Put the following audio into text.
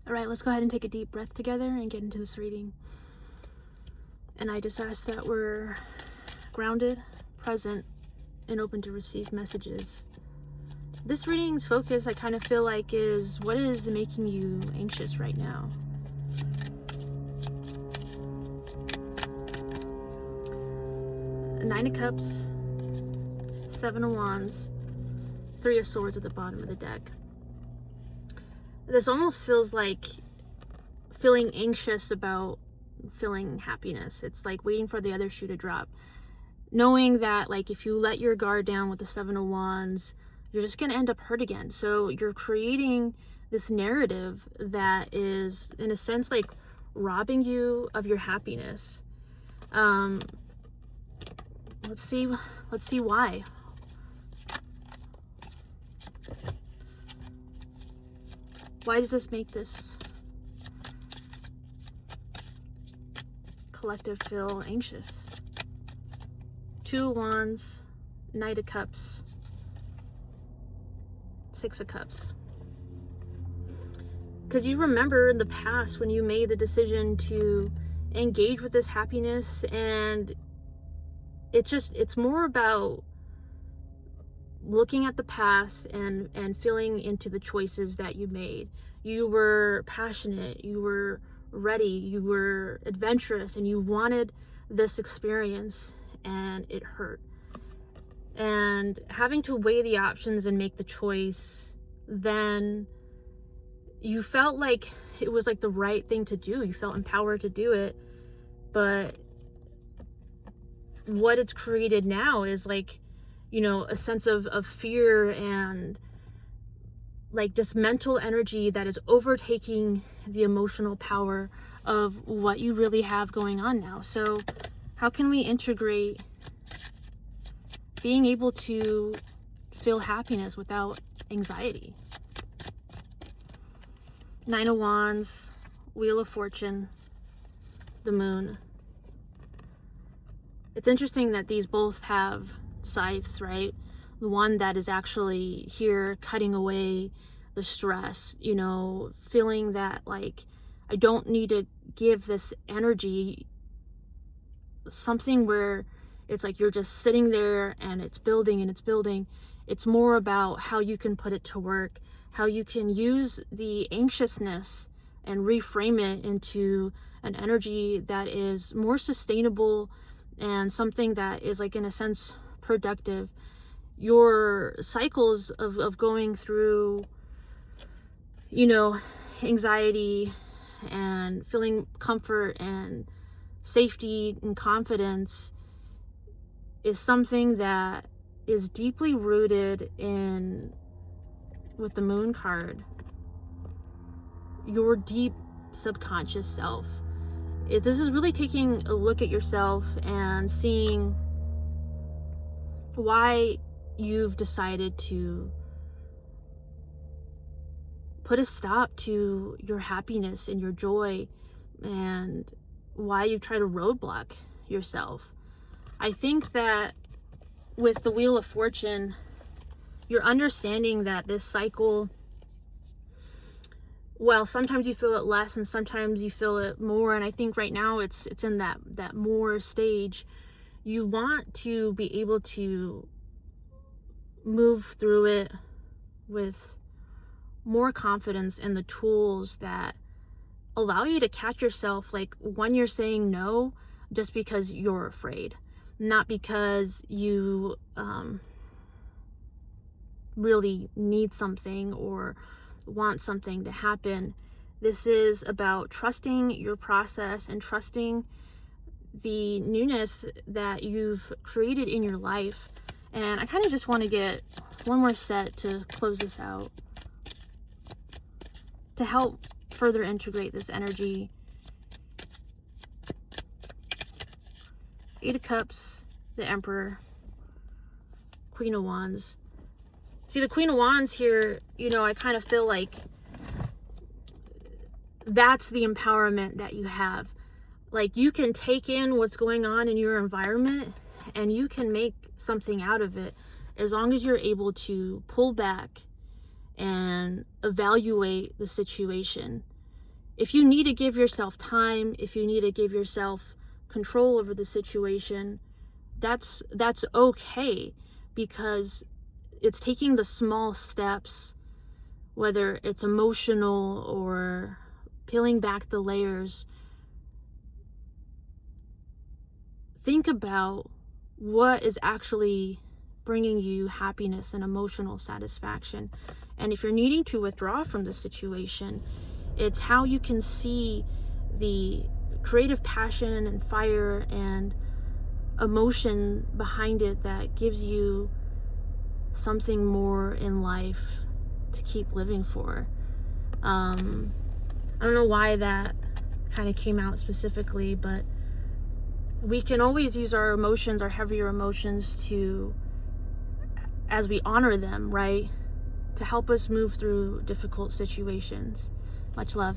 All right, let's go ahead and take a deep breath together and get into this reading. And I just ask that we're grounded, present, and open to receive messages. This reading's focus, I kind of feel like, is what is making you anxious right now? Nine of Cups, Seven of Wands, Three of Swords at the bottom of the deck. This almost feels like feeling anxious about feeling happiness. It's like waiting for the other shoe to drop. Knowing that, like, if you let your guard down with the Seven of Wands, you're just going to end up hurt again. So you're creating this narrative that is, in a sense, like robbing you of your happiness. Let's see why. Why does this make this collective feel anxious? Two of Wands, Knight of Cups, Six of Cups. Because you remember in the past when you made the decision to engage with this happiness, and it's more about looking at the past and feeling into the choices that you made. You were passionate, you were ready, you were adventurous, and you wanted this experience, and it hurt. And having to weigh the options and make the choice, then you felt like it was like the right thing to do. You felt empowered to do it. But what it's created now is like, you know, a sense of fear and like this mental energy that is overtaking the emotional power of what you really have going on now. So how can we integrate being able to feel happiness without anxiety? Nine of Wands, Wheel of Fortune, the Moon. It's interesting that these both have scythes, right? The one that is actually here cutting away the stress, you know, feeling that like I don't need to give this energy something where it's like you're just sitting there and it's building and it's building. It's more about how you can put it to work, how you can use the anxiousness and reframe it into an energy that is more sustainable and something that is, like, in a sense, productive. Your cycles of going through, you know, anxiety and feeling comfort and safety and confidence is something that is deeply rooted in, with the Moon card, your deep subconscious self. This is really taking a look at yourself and seeing why you've decided to put a stop to your happiness and your joy, and why you try to roadblock yourself. I think that with the Wheel of Fortune, you're understanding that this cycle, well, sometimes you feel it less and sometimes you feel it more, and I think right now it's in that more stage. You want to be able to move through it with more confidence in the tools that allow you to catch yourself, like when you're saying no just because you're afraid, not because you really need something or want something to happen. This is about trusting your process and trusting the newness that you've created in your life. And I kind of just want to get one more set to close this out, to help further integrate this energy. Eight of Cups, the Emperor, Queen of Wands. See, the Queen of Wands here, you know, I kind of feel like that's the empowerment that you have. Like, you can take in what's going on in your environment and you can make something out of it as long as you're able to pull back and evaluate the situation if you need to give yourself time, if you need to give yourself control over the situation, that's okay, because it's taking the small steps, whether it's emotional or peeling back the layers. Think about what is actually bringing you happiness and emotional satisfaction. And if you're needing to withdraw from the situation, it's how you can see the creative passion and fire and emotion behind it that gives you something more in life to keep living for. I don't know why that kind of came out specifically, but we can always use our emotions, our heavier emotions, to, as we honor them, right, to help us move through difficult situations. Much love.